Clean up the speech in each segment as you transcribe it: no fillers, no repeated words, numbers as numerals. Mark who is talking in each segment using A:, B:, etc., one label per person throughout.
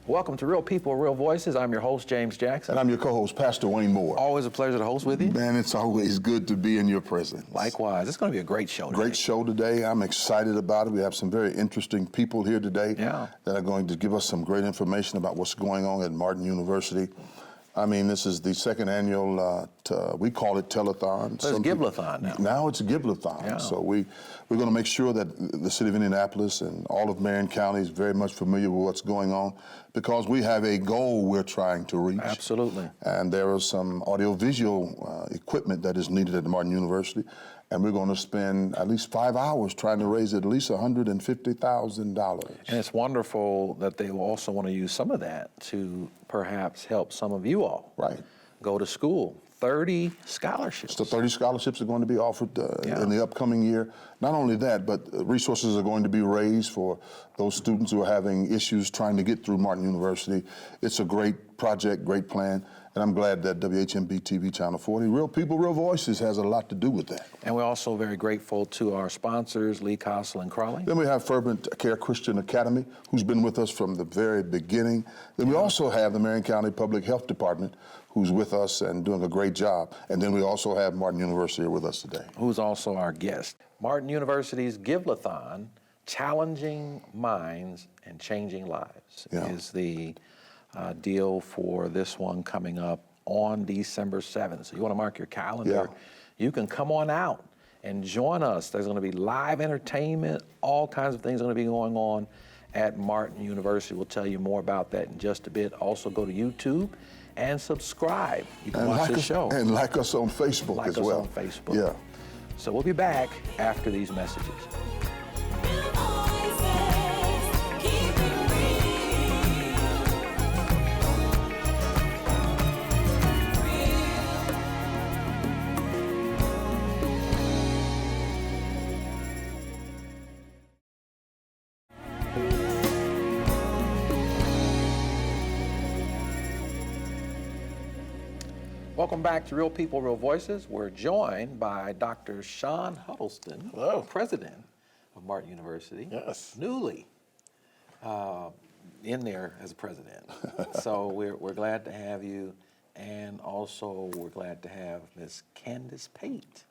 A: Welcome to Real People, Real Voices. I'm your host, James Jackson.
B: And I'm your co-host, Pastor Wayne Moore.
A: Always a pleasure to host with you.
B: Man, it's always good to be in your presence.
A: Likewise. It's going to be a great show today.
B: Great show today. I'm excited about it. We have some very interesting people here today that are going to give us some great information about what's going on at Martin University. I mean, this is the second annual, we call it telethon.
A: So it's Giveathon now.
B: Now it's a Giveathon.
A: Yeah.
B: So we're going to make sure that the city of Indianapolis and all of Marion County is very much familiar with what's going on, because we have a goal we're trying to reach.
A: Absolutely.
B: And there is some audiovisual equipment that is needed at Martin University. And we're going to spend at least 5 hours trying to raise at least $150,000.
A: And it's wonderful that they will also want to use some of that to perhaps help some of you all go to school. 30 scholarships.
B: So 30 scholarships are going to be offered in the upcoming year. Not only that, but resources are going to be raised for those students who are having issues trying to get through Martin University. It's a great project, great plan. And I'm glad that WHMB TV Channel 40, Real People, Real Voices, has a lot to do with that.
A: And we're also very grateful to our sponsors, Lee Castle and Crawley.
B: Then we have Fervent Care Christian Academy, who's been with us from the very beginning. Then we also have the Marion County Public Health Department, who's with us and doing a great job. And then we also have Martin University with us today.
A: Who's also our guest. Martin University's Giveathon, Challenging Minds and Changing Lives, is the deal for this one coming up on December 7th. So you want to mark your calendar. You can come on out and join us. There's going to be live entertainment, all kinds of things are going to be going on at Martin University. We'll tell you more about that in just a bit. Also go to YouTube and subscribe. You can watch the show.
B: And like us on Facebook as well.
A: Like us on Facebook.
B: Yeah.
A: So we'll be back after these messages. Welcome back to Real People, Real Voices. We're joined by Dr. Sean Huddleston, President of Martin University.
C: Yes.
A: Newly in there as a president. So we're glad to have you, and also we're glad to have Ms. Candace Pate,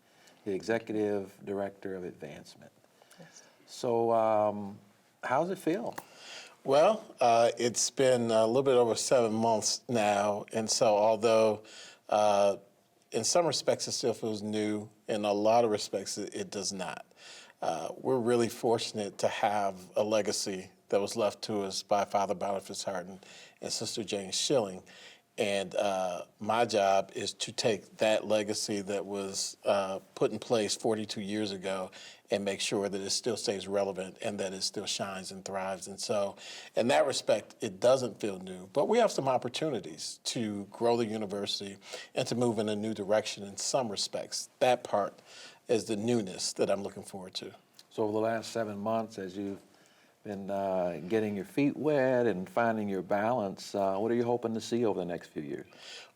A: the Executive Director of Advancement. Yes. So how's it feel?
C: Well, it's been a little bit over 7 months now, and so although in some respects, it still feels new. In a lot of respects, it does not. We're really fortunate to have a legacy that was left to us by Father Boniface Harden and Sister Jane Schilling. And my job is to take that legacy that was put in place 42 years ago and make sure that it still stays relevant and that it still shines and thrives. And so in that respect, it doesn't feel new, but we have some opportunities to grow the university and to move in a new direction in some respects. That part is the newness that I'm looking forward to.
A: So over the last 7 months, as you've been getting your feet wet and finding your balance, what are you hoping to see over the next few years?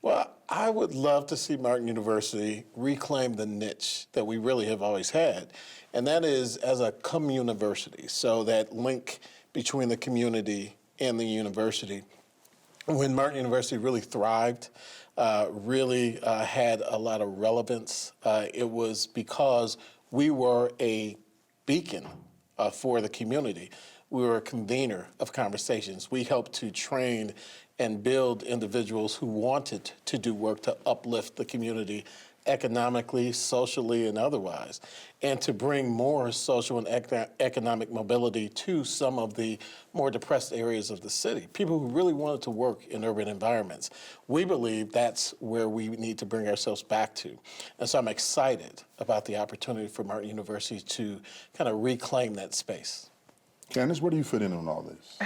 C: Well, I would love to see Martin University reclaim the niche that we really have always had, and that is as a communiversity. So that link between the community and the university. When Martin University really thrived, really had a lot of relevance, it was because we were a beacon for the community. We were a convener of conversations. We helped to train and build individuals who wanted to do work to uplift the community economically, socially, and otherwise, and to bring more social and economic mobility to some of the more depressed areas of the city, people who really wanted to work in urban environments. We believe that's where we need to bring ourselves back to. And so I'm excited about the opportunity for Martin University to kind of reclaim that space.
B: Candace, where do you fit in on all this?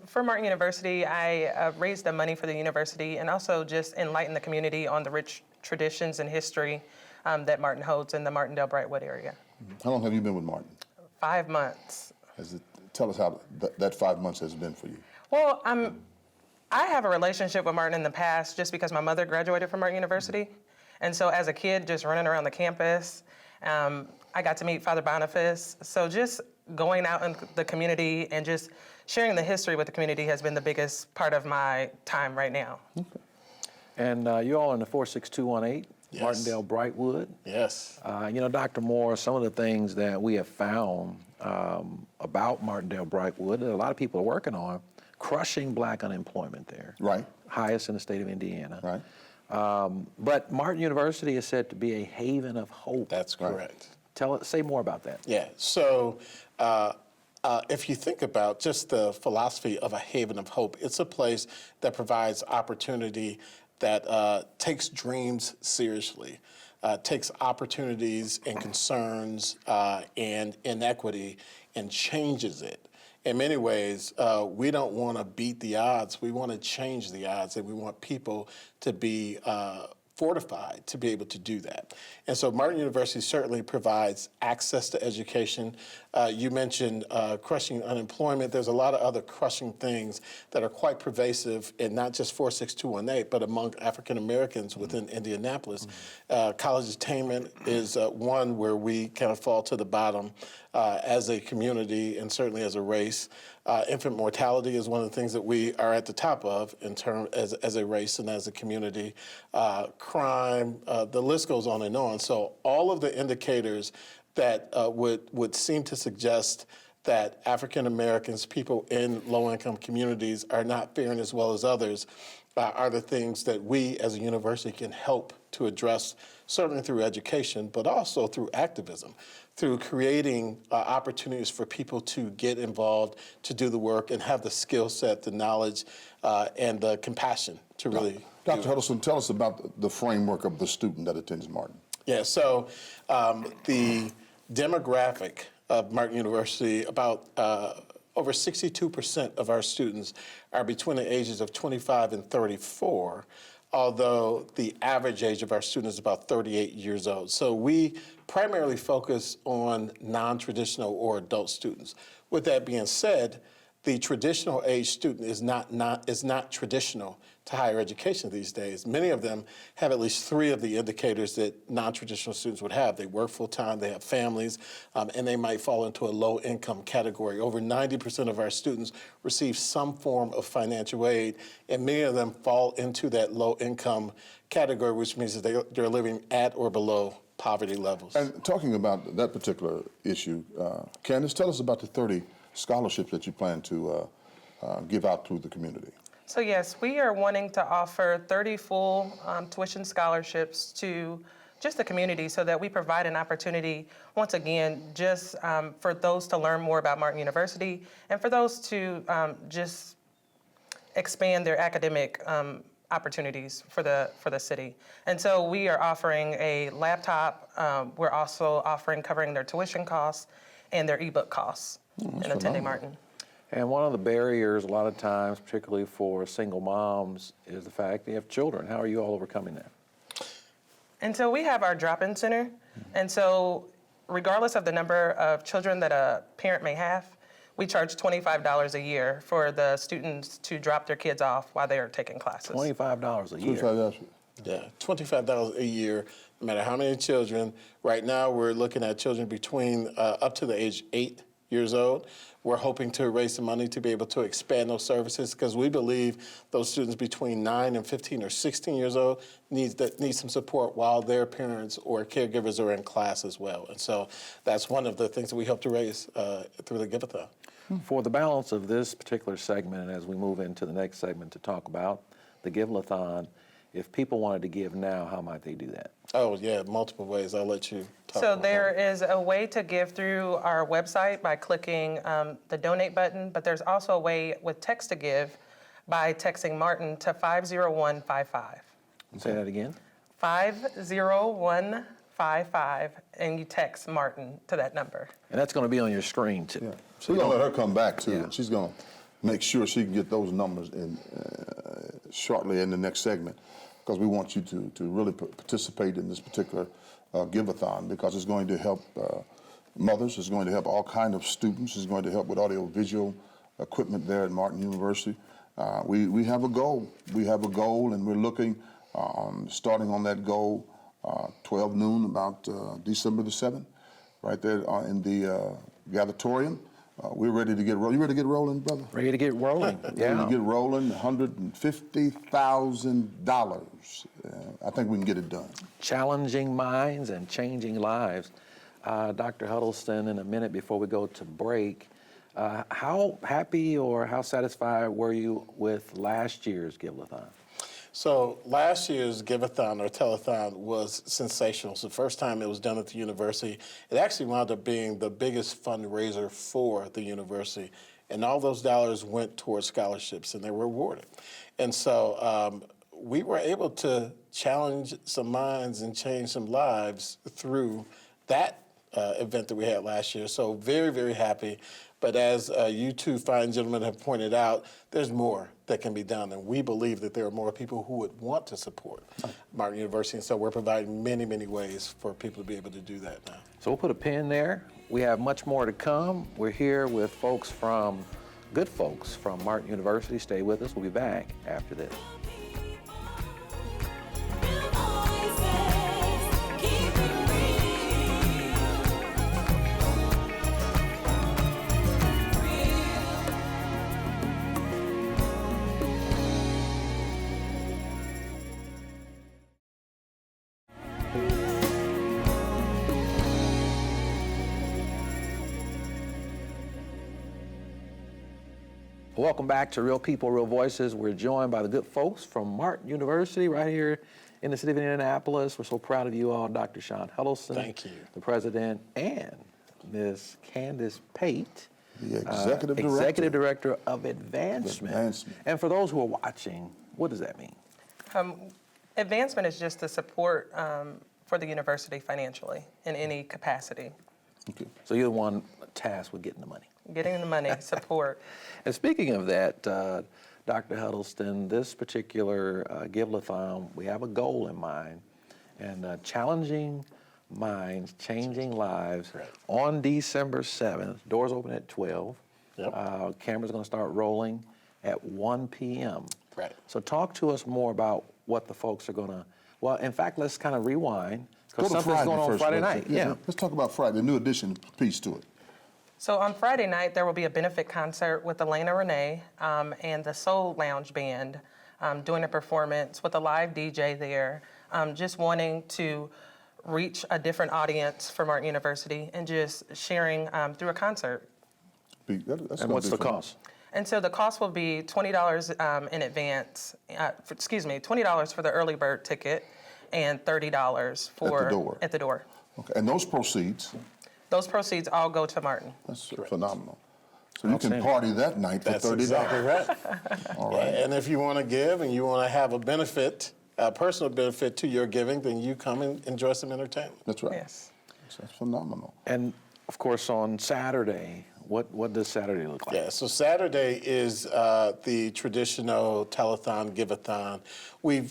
D: For Martin University, I raised the money for the university and also just enlighten the community on the rich traditions and history that Martin holds in the Martindale-Brightwood area.
B: How long have you been with Martin?
D: 5 months.
B: Tell us how that 5 months has been for you.
D: Well, I have a relationship with Martin in the past just because my mother graduated from Martin University. And so as a kid, just running around the campus, I got to meet Father Boniface. So just going out in the community and just sharing the history with the community has been the biggest part of my time right now.
A: And you all in the 46218,
C: Yes.
A: Martindale Brightwood.
C: Yes.
A: Dr. Moore, some of the things that we have found about Martindale Brightwood that a lot of people are working on, crushing black unemployment there.
B: Right.
A: Highest in the state of Indiana.
B: Right.
A: But Martin University is said to be a haven of hope.
C: That's correct.
A: Say more about that.
C: Yeah. So if you think about just the philosophy of a haven of hope, it's a place that provides opportunity, that takes dreams seriously, takes opportunities and concerns and inequity and changes it. In many ways, we don't want to beat the odds. We want to change the odds, and we want people to be fortified to be able to do that. And so Martin University certainly provides access to education. You mentioned crushing unemployment. There's a lot of other crushing things that are quite pervasive in not just 46218, but among African Americans within Indianapolis. College attainment is one where we kind of fall to the bottom as a community and certainly as a race. Infant mortality is one of the things that we are at the top of in terms as a race and as a community. Crime, the list goes on and on. So all of the indicators that would seem to suggest that African Americans, people in low-income communities, are not faring as well as others are the things that we as a university can help to address, certainly through education, but also through activism, through creating opportunities for people to get involved, to do the work, and have the skill set, the knowledge, and the compassion to really
B: Dr. Huddleston, tell us about the framework of the student that attends Martin.
C: Yeah, so the demographic of Martin University, about over 62% of our students are between the ages of 25 and 34, although the average age of our students is about 38 years old. So we primarily focus on non-traditional or adult students. With that being said, the traditional age student is not traditional to higher education these days. Many of them have at least three of the indicators that non-traditional students would have. They work full time, they have families, and they might fall into a low income category. Over 90% of our students receive some form of financial aid, and many of them fall into that low income category, which means that they're living at or below poverty levels.
B: And talking about that particular issue, Candace, tell us about the 30 scholarships that you plan to give out to the community.
D: So yes, we are wanting to offer 30 full tuition scholarships to just the community so that we provide an opportunity, once again, just for those to learn more about Martin University and for those to just expand their academic opportunities for the city. And so we are offering a laptop. We're also covering their tuition costs and their ebook costs in attending Martin.
A: And one of the barriers a lot of times, particularly for single moms, is the fact that you have children. How are you all overcoming that?
D: And so we have our drop-in center. And so regardless of the number of children that a parent may have, we charge $25 a year for the students to drop their kids off while they are taking classes.
A: $25 a year.
B: $25.
C: Yeah, $25 a year, no matter how many children. Right now, we're looking at children between up to the age 8 years old. We're hoping to raise some money to be able to expand those services because we believe those students between 9 and 15 or 16 years old need some support while their parents or caregivers are in class as well. And so that's one of the things that we hope to raise through the Giveathon.
A: For the balance of this particular segment, and as we move into the next segment to talk about the Giveathon, if people wanted to give now, how might they do that?
C: Oh, yeah, multiple ways. I'll let you talk
D: So
C: about
D: there
C: that.
D: is a way to give through our website by clicking the donate button, but there's also a way with text to give by texting Martin to 50155.
A: Say that again.
D: 50155, and you text Martin to that number.
A: And that's going to be on your screen, too.
B: Yeah. So we're going to let her come back, too.
A: Yeah.
B: And she's going to make sure she can get those numbers in shortly in the next segment, because we want you to really participate in this particular Giveathon, because it's going to help mothers, it's going to help all kinds of students, it's going to help with audio-visual equipment there at Martin University. We have a goal. We have a goal, and we're looking, starting on that goal, 12 noon, about December the 7th, right there in the Gallitorium. We're ready to get rolling. You ready to get rolling, brother?
A: Ready to get rolling.
B: Ready
A: Yeah.
B: to get rolling. $150,000. I think we can get it done.
A: Challenging minds and changing lives. Dr. Huddleston, in a minute before we go to break, how happy or how satisfied were you with last year's Give-a-thon?
C: So last year's Give-a-thon or Telethon was sensational. It's the first time it was done at the university. It actually wound up being the biggest fundraiser for the university. And all those dollars went towards scholarships and they were awarded. And so we were able to challenge some minds and change some lives through that event that we had last year. So very, very happy. But as you two fine gentlemen have pointed out, there's more that can be done. And we believe that there are more people who would want to support Martin University. And so we're providing many, many ways for people to be able to do that now.
A: So we'll put a pin there. We have much more to come. We're here with good folks from Martin University. Stay with us. We'll be back after this. Welcome back to Real People, Real Voices. We're joined by the good folks from Martin University right here in the city of Indianapolis. We're so proud of you all, Dr. Sean Huddleston.
C: Thank you.
A: The president, and Ms. Candace Pate,
B: The executive director.
A: Executive Director of Advancement.
B: Advancement.
A: And for those who are watching, what does that mean?
D: Advancement is just the support for the university financially in any capacity.
B: Okay.
A: So you're the one tasked with getting the money.
D: Getting the money, support.
A: And speaking of that, Dr. Huddleston, this particular Give-a-thon, we have a goal in mind, and challenging minds, changing lives.
C: Right.
A: On December 7th, doors open at 12.
C: Yep.
A: Camera's going to start rolling at 1 p.m.
C: Right.
A: So talk to us more about what the folks are going to, well, in fact, let's kind of rewind,
B: Go
A: because
B: to
A: something's
B: Friday
A: going on
B: first.
A: Friday
B: let's-
A: night. Yeah.
B: Let's talk about Friday, the new addition piece to it.
D: So on Friday night, there will be a benefit concert with Elena Renee and the Soul Lounge Band doing a performance with a live DJ there, just wanting to reach a different audience for Martin University and just sharing through a concert.
B: That's
A: And what's the cost?
D: And so the cost will be $20 in advance, $20 for the early bird ticket and $30 for
B: door.
D: At the door.
B: Okay. And those proceeds,
D: Those proceeds all go to Martin.
B: that's phenomenal. So you can
A: Outstanding.
B: party that night for
C: That's
B: $30.
C: exactly right.
B: All
C: Yeah,
B: right.
C: and if you want to give and you want to have a benefit, a personal benefit to your giving, then you come and enjoy some entertainment.
B: That's right.
D: Yes.
B: That's phenomenal.
A: And of course, on Saturday, what does Saturday look like?
C: Yeah, so Saturday is the traditional telethon, give-a-thon. We're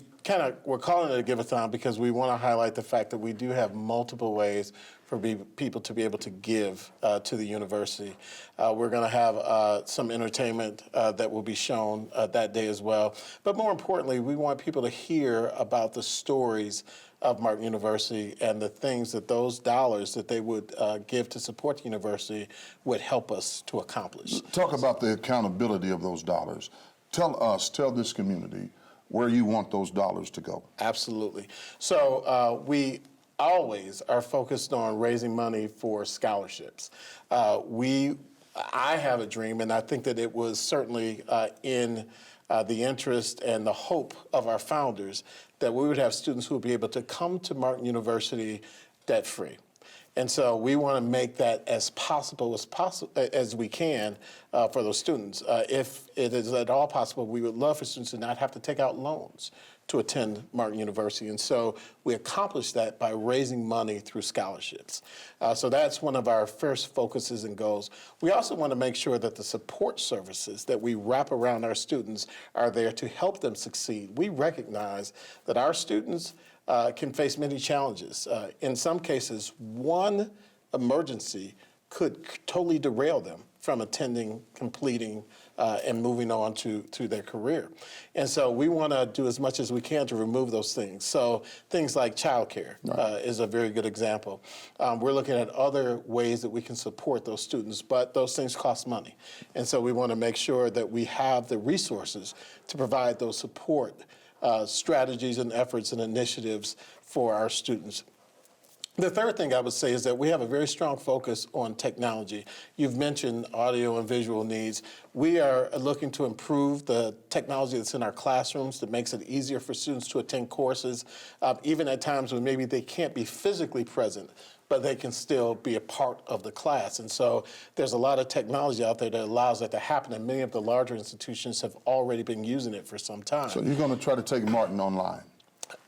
C: calling it a give-a-thon because we want to highlight the fact that we do have multiple ways for people to be able to give to the university. We're going to have some entertainment that will be shown that day as well. But more importantly, we want people to hear about the stories of Martin University and the things that those dollars that they would give to support the university would help us to accomplish.
B: Talk about the accountability of those dollars. Tell this community where you want those dollars to go.
C: Absolutely. So we always are focused on raising money for scholarships. I have a dream, and I think that it was certainly in the interest and the hope of our founders that we would have students who would be able to come to Martin University debt-free. And so we want to make that as possible as we can for those students. If it is at all possible, we would love for students to not have to take out loans to attend Martin University. And so we accomplish that by raising money through scholarships. So that's one of our first focuses and goals. We also want to make sure that the support services that we wrap around our students are there to help them succeed. We recognize that our students can face many challenges. In some cases, one emergency could totally derail them from attending, completing, and moving on to their career. And so we want to do as much as we can to remove those things. So things like childcare is a very good example. We're looking at other ways that we can support those students, but those things cost money. And so we want to make sure that we have the resources to provide those support strategies and efforts and initiatives for our students. The third thing I would say is that we have a very strong focus on technology. You've mentioned audio and visual needs. We are looking to improve the technology that's in our classrooms that makes it easier for students to attend courses, even at times when maybe they can't be physically present, but they can still be a part of the class. And so there's a lot of technology out there that allows that to happen, and many of the larger institutions have already been using it for some time.
B: So you're going to try to take Martin online?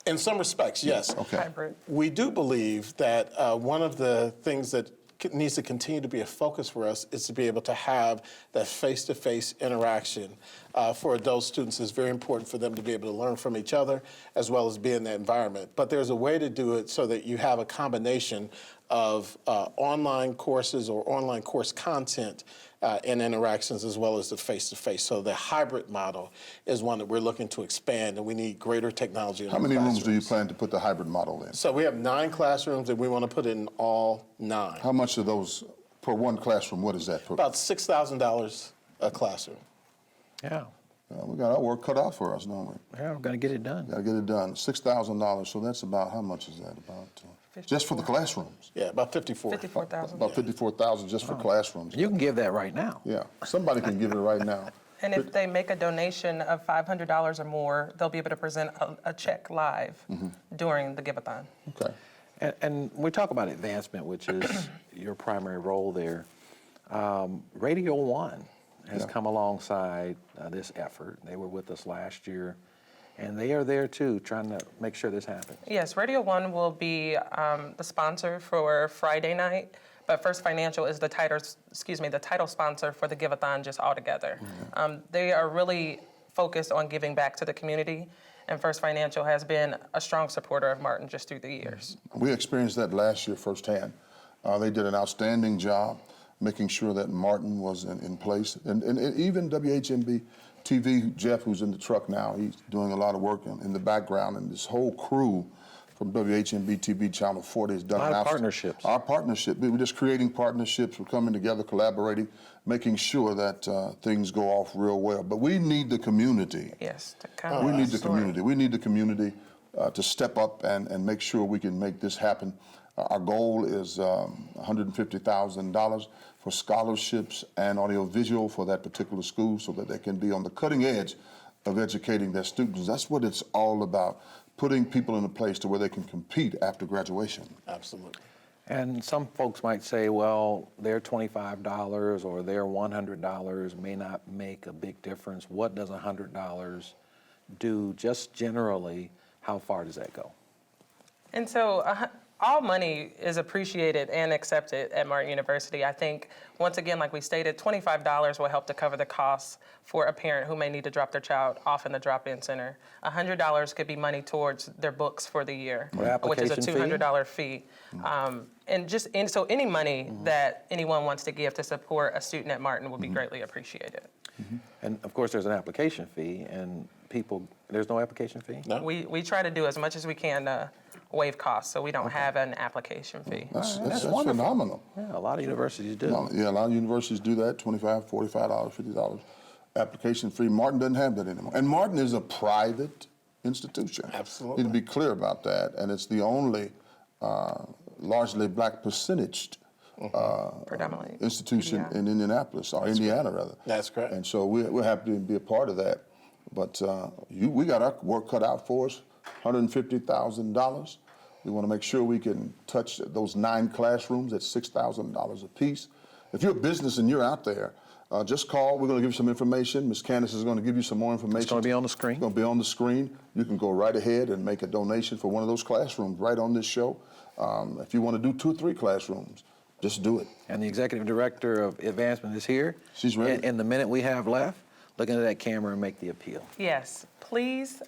C: In some respects, yes.
B: Okay.
D: Hybrid.
C: We do believe that one of the things that needs to continue to be a focus for us is to be able to have that face-to-face interaction for adult students. It's very important for them to be able to learn from each other as well as be in that environment. But there's a way to do it so that you have a combination of online courses or online course content and interactions as well as the face-to-face. So the hybrid model is one that we're looking to expand, and we need greater technology in
B: How
C: our
B: many rooms do you
C: classrooms.
B: plan to put the hybrid model in?
C: So we have 9 classrooms, and we want to put it in all 9.
B: How much of those per one classroom? What is that? Per,
C: About $6,000 a classroom.
A: Yeah,
B: we got our work cut out for us, don't we?
A: yeah, we're going to get it done.
B: Got to get it done. $6,000. So that's about, how much is that? About just for the classrooms?
C: Yeah, about 54.
D: 54,000.
B: About 54,000 just for classrooms.
A: You can give that right now.
B: Yeah, somebody can give it right now.
D: And if they make a donation of $500 or more, they'll be able to present a check live during the Give-a-thon.
B: Okay.
A: And we talk about advancement, which is your primary role there. Radio One has come alongside this effort. They were with us last year, and they are there too, trying to make sure this happens.
D: Yes, Radio One will be the sponsor for Friday night, but First Financial is the title sponsor for the Give-a-thon just altogether. They are really focused on giving back to the community, and First Financial has been a strong supporter of Martin just through the years.
B: We experienced that last year firsthand. They did an outstanding job making sure that Martin was in place. And even WHMB TV, Jeff, who's in the truck now, he's doing a lot of work in the background, and this whole crew from WHMB TV Channel 40 has done
A: A lot of partnerships.
B: Our partnership, we're just creating partnerships, we're coming together, collaborating, making sure that things go off real well. But we need the community.
D: Yes, to kind of
B: We need the community. We need the community to step up and make sure we can make this happen. Our goal is $150,000 for scholarships and audiovisual for that particular school so that they can be on the cutting edge of educating their students. That's what it's all about, putting people in a place to where they can compete after graduation.
C: Absolutely.
A: And some folks might say, well, their $25 or their $100 may not make a big difference. What does $100 do just generally? How far does that go?
D: And so all money is appreciated and accepted at Martin University. I think, once again, like we stated, $25 will help to cover the costs for a parent who may need to drop their child off in the drop-in center. $100 could be money towards their books for the year, which is a $200 fee. So any money that anyone wants to give to support a student at Martin will be greatly appreciated.
A: And of course, there's an application fee, and there's no application fee?
C: No?
D: We try to do as much as we can to waive costs, so we don't have an application fee.
B: That's
A: wonderful.
B: phenomenal.
A: Yeah, a lot of universities do.
B: Yeah, a lot of universities do that, $25, $45, $50 application fee. Martin doesn't have that anymore. And Martin is a private institution.
C: Absolutely.
B: Need to be clear about that. And it's the only largely black percentaged
D: Predominantly.
B: institution in Indianapolis, or Indiana rather.
C: That's correct.
B: And so we're happy to be a part of that. But we got our work cut out for us, $150,000. We want to make sure we can touch those 9 classrooms at $6,000 a piece. If you're a business and you're out there, just call. We're going to give you some information. Ms. Candace is going to give you some more information.
A: It's going to be on the screen.
B: It's going to be on the screen. You can go right ahead and make a donation for one of those classrooms right on this show. If you want to do 2 or 3 classrooms, just do it.
A: And the executive director of advancement is here.
B: She's ready.
A: In the minute we have left, look into that camera and make the appeal.
D: Yes, please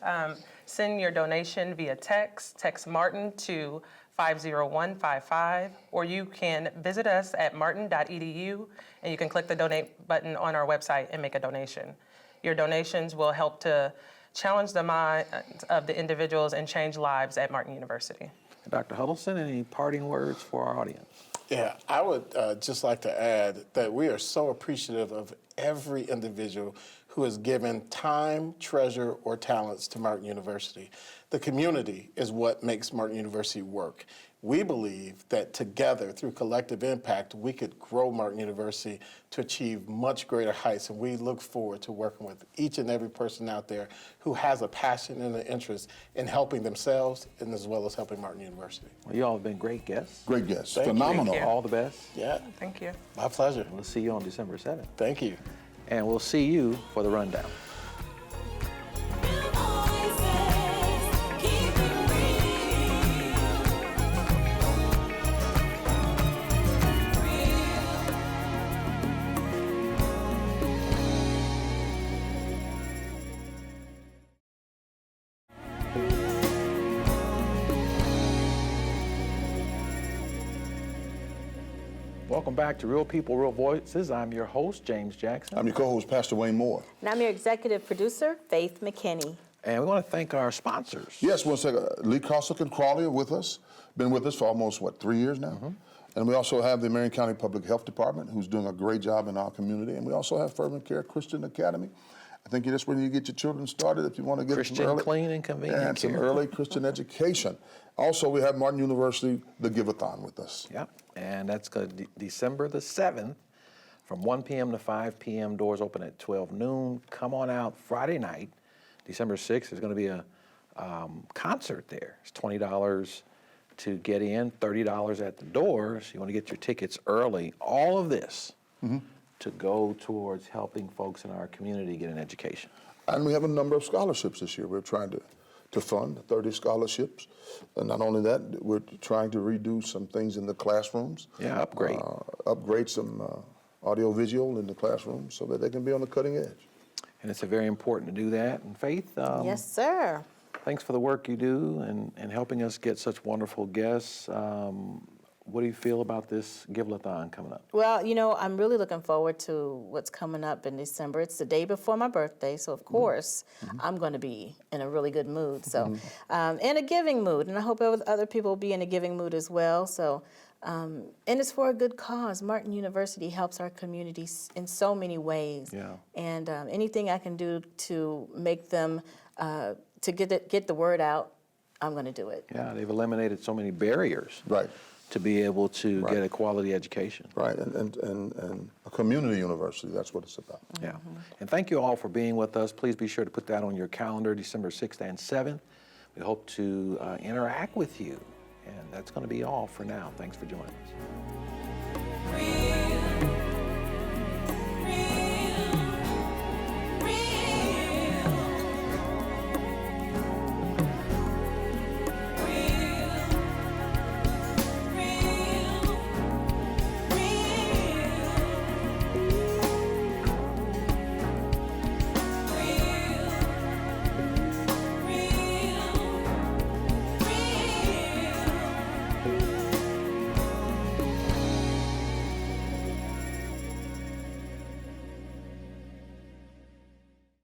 D: send your donation via text. Text Martin to 50155, or you can visit us at martin.edu, and you can click the donate button on our website and make a donation. Your donations will help to challenge the minds of the individuals and change lives at Martin University.
A: Dr. Huddleston, any parting words for our audience?
C: Yeah, I would just like to add that we are so appreciative of every individual who has given time, treasure, or talents to Martin University. The community is what makes Martin University work. We believe that together, through collective impact, we could grow Martin University to achieve much greater heights, and we look forward to working with each and every person out there who has a passion and an interest in helping themselves and as well as helping Martin University.
A: Well, you all have been great guests.
B: Great guests,
C: Thank you.
B: phenomenal.
D: Thank you.
A: All the best.
C: Yeah,
D: Thank you.
C: my pleasure.
A: We'll see you on December 7th.
C: Thank you.
A: And we'll see you for the rundown. Welcome back to Real People, Real Voices. I'm your host, James Jackson.
B: I'm your co-host, Pastor Wayne Moore.
E: And I'm your executive producer, Faith McKinney.
A: And we want to thank our sponsors.
B: Yes, one second. Lee Cossack and Crawley are with us. Been with us for almost, 3 years now? And we also have the Marion County Public Health Department, who's doing a great job in our community. And we also have Fervent Care Christian Academy. I think that's where you get your children started if you want to get
A: Christian,
B: some early,
A: clean, and convenient
B: and some
A: care.
B: early Christian education. Also, we have Martin University, the Give-a-thon with us.
A: Yep. And that's December the 7th from 1 p.m. to 5 p.m. Doors open at 12 noon. Come on out Friday night, December 6th. There's going to be a concert there. It's $20 to get in, $30 at the doors. You want to get your tickets early. All of this to go towards helping folks in our community get an education.
B: And we have a number of scholarships this year. We're trying to fund 30 scholarships. And not only that, we're trying to redo some things in the classrooms.
A: Yeah, upgrade.
B: Upgrade some audio-visual in the classrooms so that they can be on the cutting edge.
A: And it's very important to do that. And Faith,
E: Yes, sir.
A: thanks for the work you do and helping us get such wonderful guests. What do you feel about this Give-a-thon coming up?
E: Well, I'm really looking forward to what's coming up in December. It's the day before my birthday, so of course I'm going to be in a really good mood. So, in a giving mood, and I hope other people will be in a giving mood as well. So, and it's for a good cause. Martin University helps our community in so many ways.
A: Yeah.
E: And anything I can do to make them to get the word out, I'm going to do it.
A: Yeah, they've eliminated so many barriers.
B: Right.
A: To be able to
B: Right.
A: get a quality education.
B: Right, and a community university, that's what it's about.
A: Yeah. And thank you all for being with us. Please be sure to put that on your calendar, December 6th and 7th. We hope to interact with you. And that's going to be all for now. Thanks for joining us.